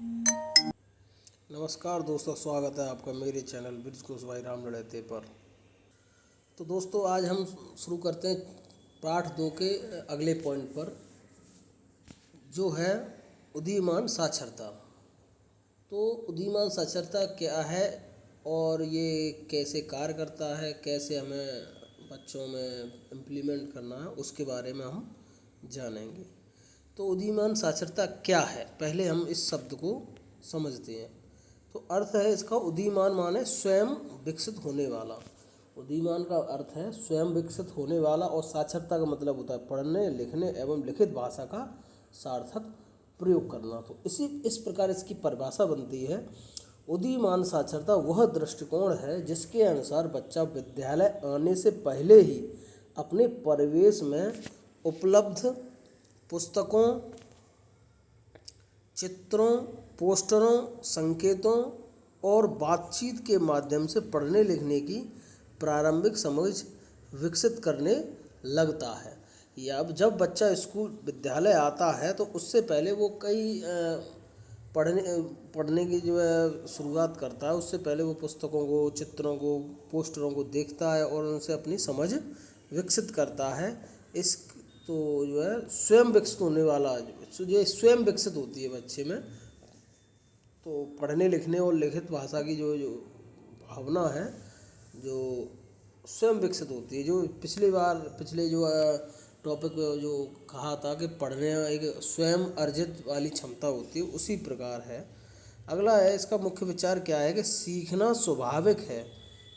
नमस्कार दोस्तों, स्वागत है आपका मेरे चैनल ब्रिज कुशवाहा राम लड़ैते पर। तो दोस्तों, आज हम शुरू करते हैं पाठ 2 के अगले पॉइंट पर, जो है उदीयमान साक्षरता। तो उदीयमान साक्षरता क्या है और ये कैसे कार्य करता है, कैसे हमें बच्चों में इम्प्लीमेंट करना है, उसके बारे में हम जानेंगे। तो उदीयमान साक्षरता क्या है, पहले हम इस शब्द को समझते हैं। तो अर्थ है इसका, उदीयमान माने स्वयं विकसित होने वाला। उदीयमान का अर्थ है स्वयं विकसित होने वाला, और साक्षरता का मतलब होता है पढ़ने, लिखने एवं लिखित भाषा का सार्थक प्रयोग करना। तो इस प्रकार इसकी परिभाषा बनती है। उदीयमान साक्षरता वह दृष्टिकोण है जिसके अनुसार बच्चा विद्यालय आने से पहले ही अपने परिवेश में उपलब्ध पुस्तकों, चित्रों, पोस्टरों, संकेतों और बातचीत के माध्यम से पढ़ने लिखने की प्रारंभिक समझ विकसित करने लगता है। या अब जब बच्चा स्कूल विद्यालय आता है तो उससे पहले वो कई पढ़ने की जो है शुरुआत करता है। उससे पहले वो पुस्तकों को, चित्रों को, पोस्टरों को देखता है और उनसे अपनी समझ विकसित करता है। इस तो जो है स्वयं विकसित होने वाला, जो स्वयं विकसित होती है बच्चे में, तो पढ़ने लिखने और लिखित भाषा की जो भावना है, जो स्वयं विकसित होती है। जो पिछले जो टॉपिक जो कहा था कि पढ़ने एक स्वयं अर्जित वाली क्षमता होती है, उसी प्रकार है। अगला है, इसका मुख्य विचार क्या है कि सीखना स्वाभाविक है।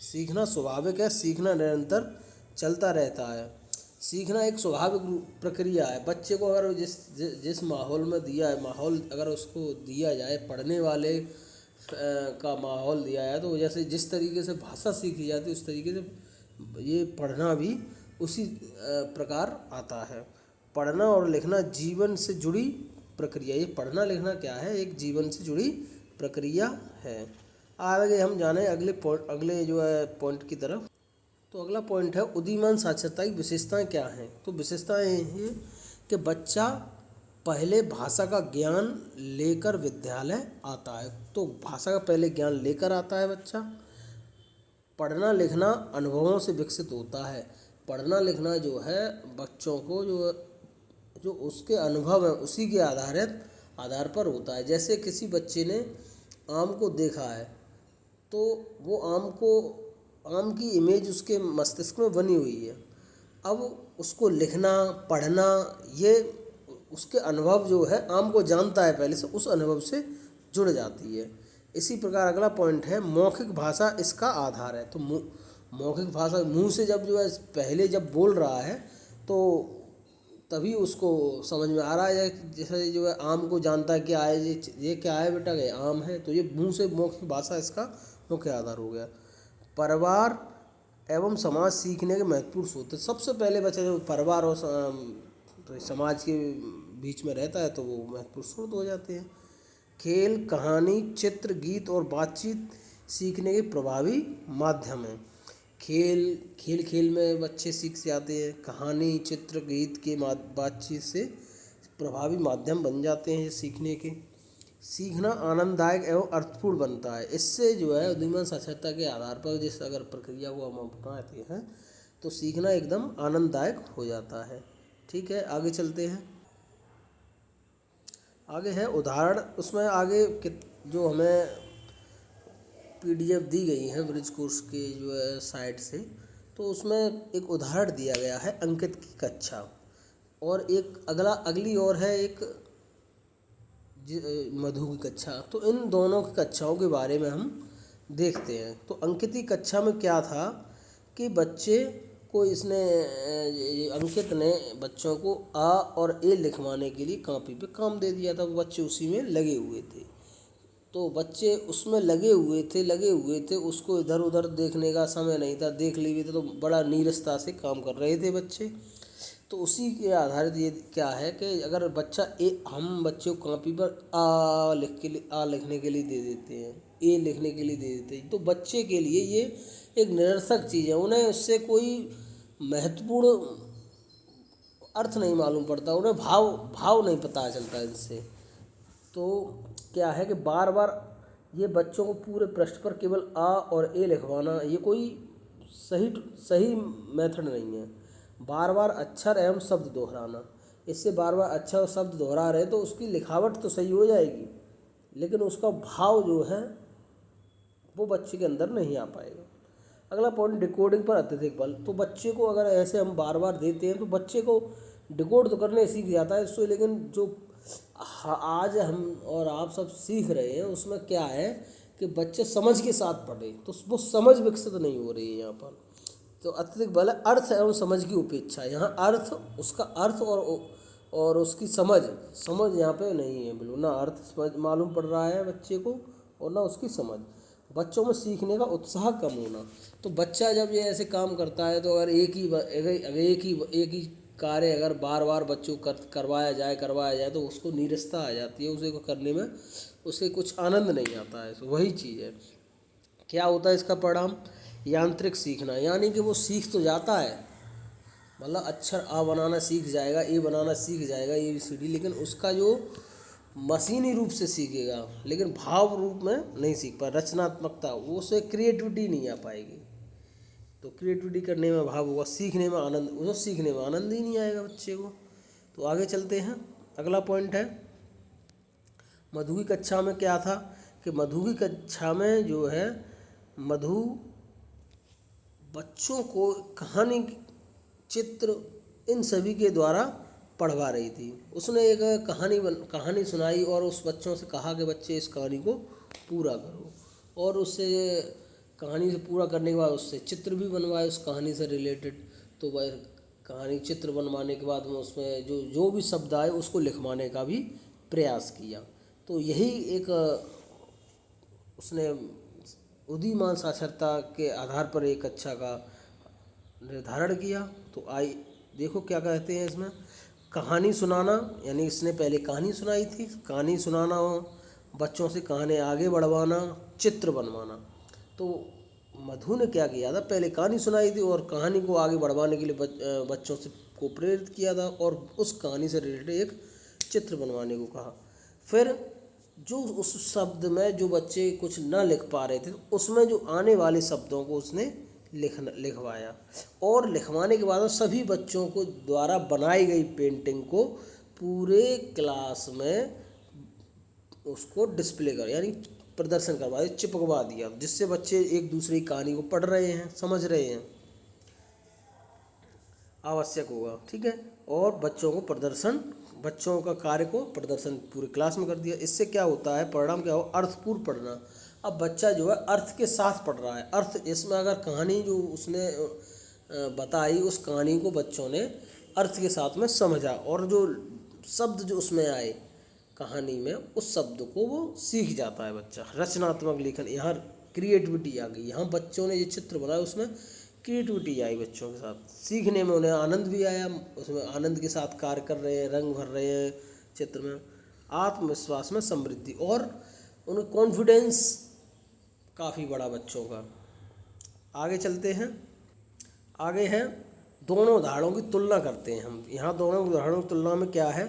सीखना स्वाभाविक है, सीखना निरंतर चलता रहता है। सीखना एक स्वाभाविक प्रक्रिया है। बच्चे को अगर जिस माहौल में दिया है, माहौल अगर उसको दिया जाए, पढ़ने वाले का माहौल दिया है, तो जैसे जिस तरीके से भाषा सीखी जाती है उस तरीके से ये पढ़ना भी उसी प्रकार आता है। पढ़ना और लिखना जीवन से जुड़ी प्रक्रिया। ये पढ़ना लिखना क्या है, एक जीवन से जुड़ी प्रक्रिया है। आगे हम जाने अगले जो है पॉइंट की तरफ। तो अगला पॉइंट है उदीयमान साक्षरता की विशेषताएं क्या हैं। तो विशेषताएं हैं कि बच्चा पहले भाषा का ज्ञान लेकर विद्यालय आता है। तो भाषा का पहले ज्ञान लेकर आता है बच्चा। पढ़ना लिखना अनुभवों से विकसित होता है। पढ़ना लिखना जो है बच्चों को जो उसके अनुभव है उसी के आधार पर होता है। जैसे किसी बच्चे ने आम को देखा है, तो वो आम की इमेज उसके मस्तिष्क में बनी हुई है। अब उसको लिखना, पढ़ना, ये उसके अनुभव जो है, आम को जानता है पहले से, उस अनुभव से जुड़ जाती है। इसी प्रकार अगला पॉइंट है मौखिक भाषा इसका आधार है। तो मौखिक भाषा मुंह से जब जो है पहले जब बोल रहा है तो तभी उसको समझ में आ रहा है। जैसे जो है आम को जानता है क्या है, ये क्या है बेटा, ये आम है, तो ये मुंह से मौखिक भाषा इसका मुख्य आधार हो गया। परिवार एवं समाज सीखने के महत्वपूर्ण स्रोत है। सबसे पहले बच्चा जो परिवार और तो समाज के बीच में रहता है तो वो महत्वपूर्ण स्रोत हो जाते हैं। खेल, कहानी, चित्र, गीत और बातचीत सीखने के प्रभावी माध्यम हैं। खेल में बच्चे सीख से आते हैं। कहानी, चित्र, गीत के बातचीत से प्रभावी माध्यम बन जाते हैं सीखने के। सीखना आनंददायक एवं अर्थपूर्ण बनता है। इससे जो है उदीयमान साक्षरता के आधार पर जिस अगर प्रक्रिया को हम अपनाते हैं तो सीखना एकदम आनंददायक हो जाता है। ठीक है, आगे चलते हैं। आगे है उदाहरण। उसमें आगे जो हमें PDF दी गई है ब्रिज कोर्स के जो है साइट से, तो उसमें एक उदाहरण दिया गया है अंकित की कक्षा, और एक अगली और है एक मधु की कक्षा। तो इन दोनों की कक्षाओं के बारे में हम देखते हैं। तो अंकित की कक्षा में क्या था कि बच्चे को अंकित ने बच्चों को आ और ए लिखवाने के लिए कॉपी पे काम दे दिया था। वो बच्चे उसी में लगे हुए थे। तो बच्चे उसमें लगे हुए थे, उसको इधर उधर देखने का समय नहीं था। देख लिए थे तो बड़ा नीरसता से काम कर रहे थे बच्चे। तो उसी के आधारित ये क्या है कि अगर हम बच्चों को कॉपी पर आ लिखने के लिए दे देते हैं, ए लिखने के लिए दे देते हैं, तो बच्चे के लिए ये एक निरर्थक चीज़ है। उन्हें उससे कोई महत्वपूर्ण अर्थ नहीं मालूम पड़ता, उन्हें भाव नहीं पता चलता इनसे। तो क्या है कि बार बार ये बच्चों को पूरे पृष्ठ पर केवल आ और ए लिखवाना ये कोई सही सही मेथड नहीं है। बार बार अक्षर एवं शब्द दोहराना, इससे बार बार अक्षर और शब्द दोहरा रहे तो उसकी लिखावट तो सही हो जाएगी, लेकिन उसका भाव जो है वो बच्चे के अंदर नहीं आ पाएगा। अगला पॉइंट, डिकोडिंग पर अत्यधिक बल। तो बच्चे को अगर ऐसे हम बार बार देते हैं तो बच्चे को डिकोड तो करने सीख जाता है इससे, लेकिन जो आज हम और आप सब सीख रहे हैं उसमें क्या है कि बच्चे समझ के साथ पढ़े, तो वो समझ विकसित नहीं हो रही है यहाँ पर। तो अत्यधिक बल है अर्थ एवं समझ की उपेक्षा। यहाँ अर्थ, उसका अर्थ और उसकी समझ यहाँ पे नहीं है बिल्कुल, ना अर्थ समझ मालूम पड़ रहा है बच्चे को और ना उसकी समझ। बच्चों में सीखने का उत्साह कम होना। तो बच्चा जब ये ऐसे काम करता है तो अगर एक ही कार्य अगर बार बार बच्चों को करवाया जाए तो उसको नीरसता आ जाती है, उसे को करने में उसे कुछ आनंद नहीं आता है। तो वही चीज़ है, क्या होता है इसका परिणाम, यांत्रिक सीखना। यानी कि वो सीख तो जाता है, मतलब अक्षर आ बनाना सीख जाएगा, ए बनाना सीख जाएगा, ABCD, लेकिन उसका जो मशीनी रूप से सीखेगा लेकिन भाव रूप में नहीं सीख पाए, रचनात्मकता, वो उसे क्रिएटिविटी नहीं आ पाएगी। तो क्रिएटिविटी करने में भाव होगा, सीखने में आनंद, उसको सीखने में आनंद ही नहीं आएगा बच्चे को। तो आगे चलते हैं, अगला पॉइंट है मधु की कक्षा में क्या था कि मधु की कक्षा में जो है मधु बच्चों को कहानी, चित्र, इन सभी के द्वारा पढ़वा रही थी। उसने एक कहानी सुनाई और उस बच्चों से कहा कि बच्चे इस कहानी को पूरा करो, और उससे कहानी से पूरा करने के बाद उससे चित्र भी बनवाए उस कहानी से रिलेटेड। तो वह कहानी चित्र बनवाने के बाद में उसमें जो भी शब्द आए उसको लिखवाने का भी प्रयास किया। तो यही एक उसने उदीयमान साक्षरता के आधार पर एक कक्षा का निर्धारण किया। तो देखो क्या कहते हैं इसमें, कहानी सुनाना, यानी इसने पहले कहानी सुनाई थी, कहानी सुनाना, बच्चों से कहानी आगे बढ़वाना, चित्र बनवाना। तो मधु ने क्या किया था, पहले कहानी सुनाई थी और कहानी को आगे बढ़वाने के लिए बच्चों से को प्रेरित किया था और उस कहानी से रिलेटेड एक चित्र बनवाने को कहा। फिर जो उस शब्द में जो बच्चे कुछ न लिख पा रहे थे उसमें जो आने वाले शब्दों को उसने लिखवाया, और लिखवाने के बाद सभी बच्चों को द्वारा बनाई गई पेंटिंग को पूरे क्लास में उसको डिस्प्ले कर, यानी प्रदर्शन करवा दिया, चिपकवा दिया, जिससे बच्चे एक दूसरे की कहानी को पढ़ रहे हैं, समझ रहे हैं, आवश्यक होगा, ठीक है। और बच्चों का कार्य को प्रदर्शन पूरी क्लास में कर दिया। इससे क्या होता है, परिणाम क्या हो, अर्थपूर्ण पढ़ना। अब बच्चा जो है अर्थ के साथ पढ़ रहा है। अर्थ इसमें अगर कहानी जो उसने बताई उस कहानी को बच्चों ने अर्थ के साथ में समझा, और जो शब्द जो उसमें आए कहानी में उस शब्द को वो सीख जाता है बच्चा। रचनात्मक लेखन, यहाँ क्रिएटिविटी आ गई। यहाँ बच्चों ने ये चित्र बनाया उसमें क्रिएटिविटी आई, बच्चों के साथ सीखने में उन्हें आनंद भी आया, उसमें आनंद के साथ कार्य कर रहे हैं, रंग भर रहे हैं चित्र में, आत्मविश्वास में समृद्धि, और उन्हें कॉन्फिडेंस काफ़ी बड़ा बच्चों का। आगे चलते हैं, आगे है दोनों उदाहरणों की तुलना करते हैं हम। यहाँ दोनों उदाहरणों की तुलना में क्या है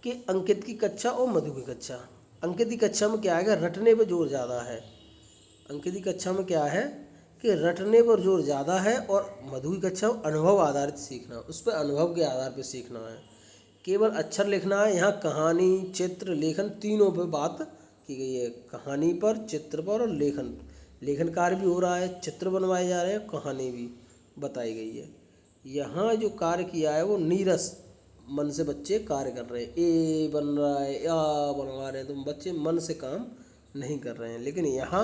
कि अंकित की कक्षा और मधु की कक्षा। अंकित की कक्षा में क्या है कि रटने पर जोर ज़्यादा है। अंकित की कक्षा में क्या है कि रटने पर जोर ज़्यादा है, और मधु की कक्षा में अनुभव आधारित सीखना, उस पर अनुभव के आधार पर सीखना है। केवल अक्षर लिखना है, यहाँ कहानी, चित्र, लेखन तीनों पर बात की गई है। कहानी पर, चित्र पर और लेखन कार्य भी हो रहा है, चित्र बनवाए जा रहे हैं, कहानी भी बताई गई है। यहाँ जो कार्य किया है वो नीरस मन से बच्चे कार्य कर रहे हैं। ए बन रहा है, या बनवा रहे हैं, तो बच्चे मन से काम नहीं कर रहे हैं। लेकिन यहाँ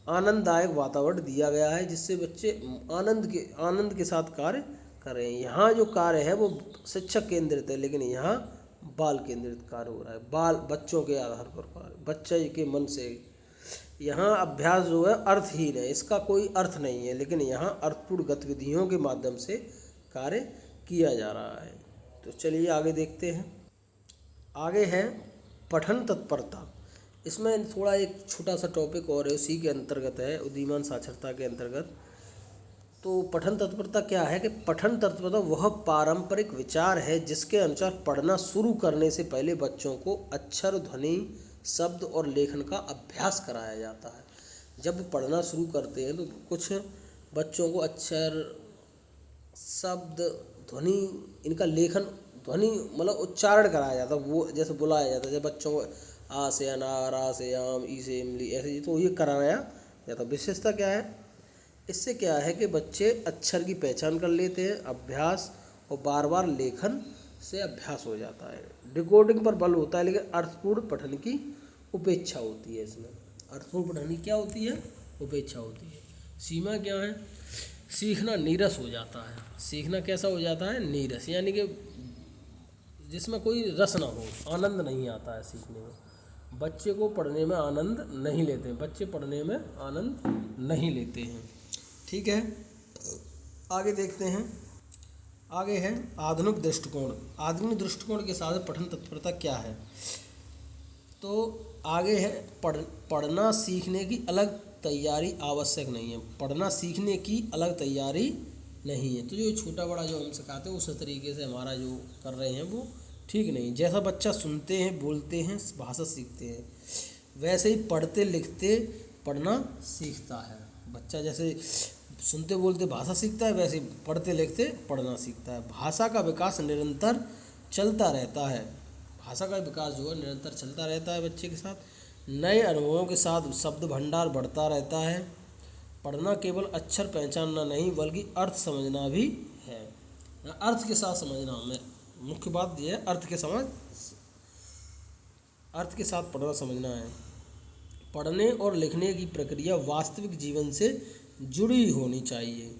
आनंददायक वातावरण दिया गया है जिससे बच्चे आनंद के साथ कार्य कर रहे हैं। यहाँ जो कार्य है वो शिक्षक केंद्रित है, लेकिन यहाँ बाल केंद्रित कार्य हो रहा है। बच्चों के आधार पर कार्य, बच्चे के मन से। यहाँ अभ्यास जो है अर्थहीन है, इसका कोई अर्थ नहीं है, लेकिन यहाँ अर्थपूर्ण गतिविधियों के माध्यम से कार्य किया जा रहा है। तो चलिए आगे देखते हैं। आगे है पठन तत्परता। इसमें थोड़ा एक छोटा सा टॉपिक और है, उसी के अंतर्गत है, उदीयमान साक्षरता के अंतर्गत। तो पठन तत्परता क्या है कि पठन तत्परता वह पारंपरिक विचार है जिसके अनुसार पढ़ना शुरू करने से पहले बच्चों को अक्षर, ध्वनि, शब्द और लेखन का अभ्यास कराया जाता है। जब पढ़ना शुरू करते हैं तो कुछ बच्चों को अक्षर, शब्द, ध्वनि, इनका लेखन, ध्वनि मतलब उच्चारण कराया जाता है। वो जैसे बुलाया जाता है, जैसे बच्चों को आ से अनार, आ से आम, ई से इमली, ऐसे तो ये कराया जाता है। विशेषता क्या है, इससे क्या है कि बच्चे अक्षर की पहचान कर लेते हैं, अभ्यास और बार बार लेखन से अभ्यास हो जाता है। डिकोडिंग पर बल होता है, लेकिन अर्थपूर्ण पठन की उपेक्षा होती है। इसमें अर्थपूर्ण पठन की क्या होती है, उपेक्षा होती है। सीमा क्या है, सीखना नीरस हो जाता है। सीखना कैसा हो जाता है, नीरस, यानी कि जिसमें कोई रस ना हो, आनंद नहीं आता है सीखने में। बच्चे को पढ़ने में आनंद नहीं लेते हैं, बच्चे पढ़ने में आनंद नहीं लेते हैं। ठीक है, आगे देखते हैं। आगे है आधुनिक दृष्टिकोण। आधुनिक दृष्टिकोण के साथ पठन तत्परता क्या है। तो आगे है पढ़ना सीखने की अलग तैयारी आवश्यक नहीं है। पढ़ना सीखने की अलग तैयारी नहीं है। तो जो छोटा बड़ा जो हम सिखाते हैं उस तरीके से हमारा जो कर रहे हैं वो ठीक नहीं। जैसा बच्चा सुनते हैं, बोलते हैं, भाषा सीखते हैं, वैसे ही पढ़ते लिखते पढ़ना सीखता है। बच्चा जैसे सुनते बोलते भाषा सीखता है, वैसे पढ़ते लिखते पढ़ना सीखता है। भाषा का विकास निरंतर चलता रहता है। भाषा का विकास जो है निरंतर चलता रहता है बच्चे के साथ। नए अनुभवों के साथ शब्द भंडार बढ़ता रहता है। पढ़ना केवल अक्षर पहचानना नहीं बल्कि अर्थ समझना भी है। अर्थ के साथ समझना में मुख्य बात यह है, अर्थ के साथ पढ़ना समझना है। पढ़ने और लिखने की प्रक्रिया वास्तविक जीवन से जुड़ी होनी चाहिए।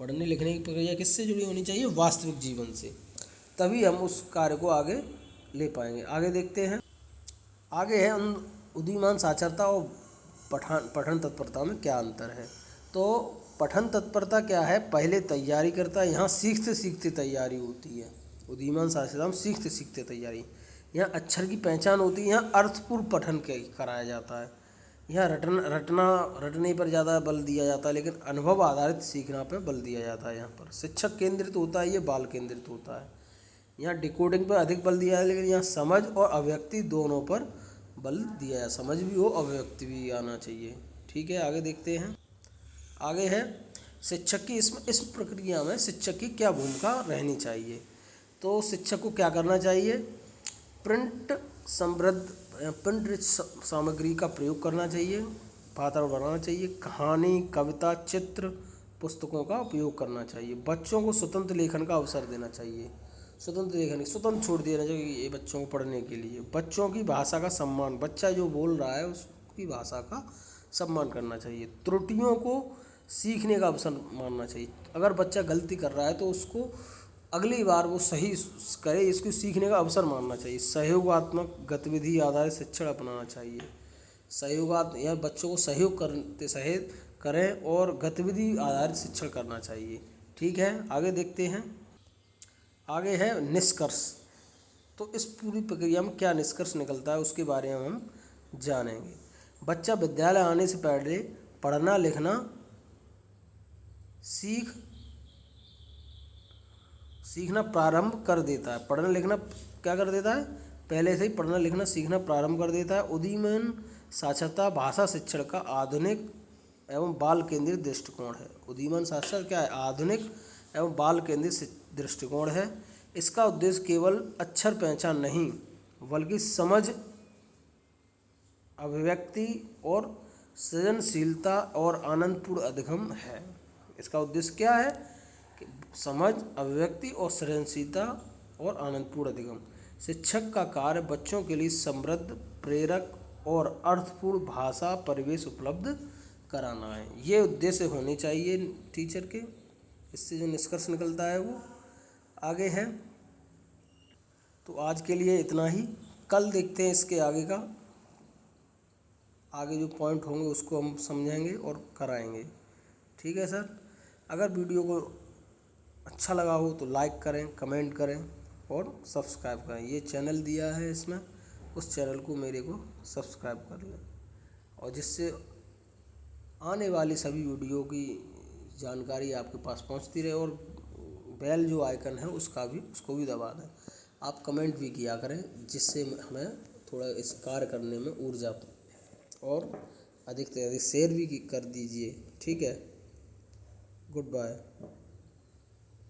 पढ़ने लिखने की प्रक्रिया किससे जुड़ी होनी चाहिए, वास्तविक जीवन से, तभी हम उस कार्य को आगे ले पाएंगे। आगे देखते हैं। आगे है उदीयमान साक्षरता और पठन तत्परता में क्या अंतर है। तो पठन तत्परता क्या है, पहले तैयारी करता है, यहाँ सीखते सीखते तैयारी होती है। उदीयमान साक्षरता में सीखते सीखते तैयारी, यहाँ अक्षर की पहचान होती है, यहाँ अर्थपूर्ण पठन कराया जाता है। यहाँ रटने पर ज़्यादा बल दिया जाता है, लेकिन अनुभव आधारित सीखना पर बल दिया जाता है। यहाँ पर शिक्षक केंद्रित होता है, ये बाल केंद्रित होता है। यहाँ डिकोडिंग पर अधिक बल दिया है, लेकिन यहाँ समझ और अभिव्यक्ति दोनों पर बल दिया है। समझ भी हो, अभिव्यक्ति भी आना चाहिए। ठीक है, आगे देखते हैं। आगे है शिक्षक की इस प्रक्रिया में शिक्षक की क्या भूमिका रहनी चाहिए। तो शिक्षक को क्या करना चाहिए, प्रिंट सामग्री का प्रयोग करना चाहिए, वातावरण बनाना चाहिए, कहानी, कविता, चित्र, पुस्तकों का उपयोग करना चाहिए। बच्चों को स्वतंत्र लेखन का अवसर देना चाहिए। स्वतंत्र छोड़ देना चाहिए ये बच्चों को पढ़ने के लिए। बच्चों की भाषा का सम्मान, बच्चा जो बोल रहा है उसकी भाषा का सम्मान करना चाहिए। त्रुटियों को सीखने का अवसर मानना चाहिए। अगर बच्चा गलती कर रहा है तो उसको अगली बार वो सही करे, इसको सीखने का अवसर मानना चाहिए। सहयोगात्मक गतिविधि आधारित शिक्षण अपनाना चाहिए। यह बच्चों को सहयोग करें और गतिविधि आधारित शिक्षण करना चाहिए। ठीक है, आगे देखते हैं। आगे है निष्कर्ष। तो इस पूरी प्रक्रिया में क्या निष्कर्ष निकलता है उसके बारे में हम जानेंगे। बच्चा विद्यालय आने से पहले पढ़ना लिखना सीखना प्रारंभ कर देता है। पढ़ना लिखना क्या कर देता है, पहले से ही पढ़ना लिखना सीखना प्रारंभ कर देता है। उदीयमान साक्षरता भाषा शिक्षण का आधुनिक एवं बाल केंद्रित दृष्टिकोण है। उदीयमान साक्षरता क्या है, आधुनिक एवं बाल केंद्रित दृष्टिकोण है। इसका उद्देश्य केवल अक्षर पहचान नहीं बल्कि समझ, अभिव्यक्ति और सृजनशीलता और आनंदपूर्ण अधिगम है। इसका उद्देश्य क्या है कि समझ, अभिव्यक्ति और सृजनशीलता और आनंदपूर्ण अधिगम। शिक्षक का कार्य बच्चों के लिए समृद्ध, प्रेरक और अर्थपूर्ण भाषा परिवेश उपलब्ध कराना है। ये उद्देश्य होने चाहिए टीचर के। इससे जो निष्कर्ष निकलता है वो आगे है। तो आज के लिए इतना ही। कल देखते हैं इसके आगे का, आगे जो पॉइंट होंगे उसको हम समझेंगे और कराएंगे। ठीक है सर, अगर वीडियो को अच्छा लगा हो तो लाइक करें, कमेंट करें और सब्सक्राइब करें। ये चैनल दिया है, इसमें उस चैनल को मेरे को सब्सक्राइब कर लें, और जिससे आने वाली सभी वीडियो की जानकारी आपके पास पहुंचती रहे। और बेल जो आइकन है उसको भी दबा दें। आप कमेंट भी किया करें, जिससे हमें थोड़ा इस कार्य करने में ऊर्जा, और अधिक से अधिक शेयर भी कर दीजिए। ठीक है, गुड बाय।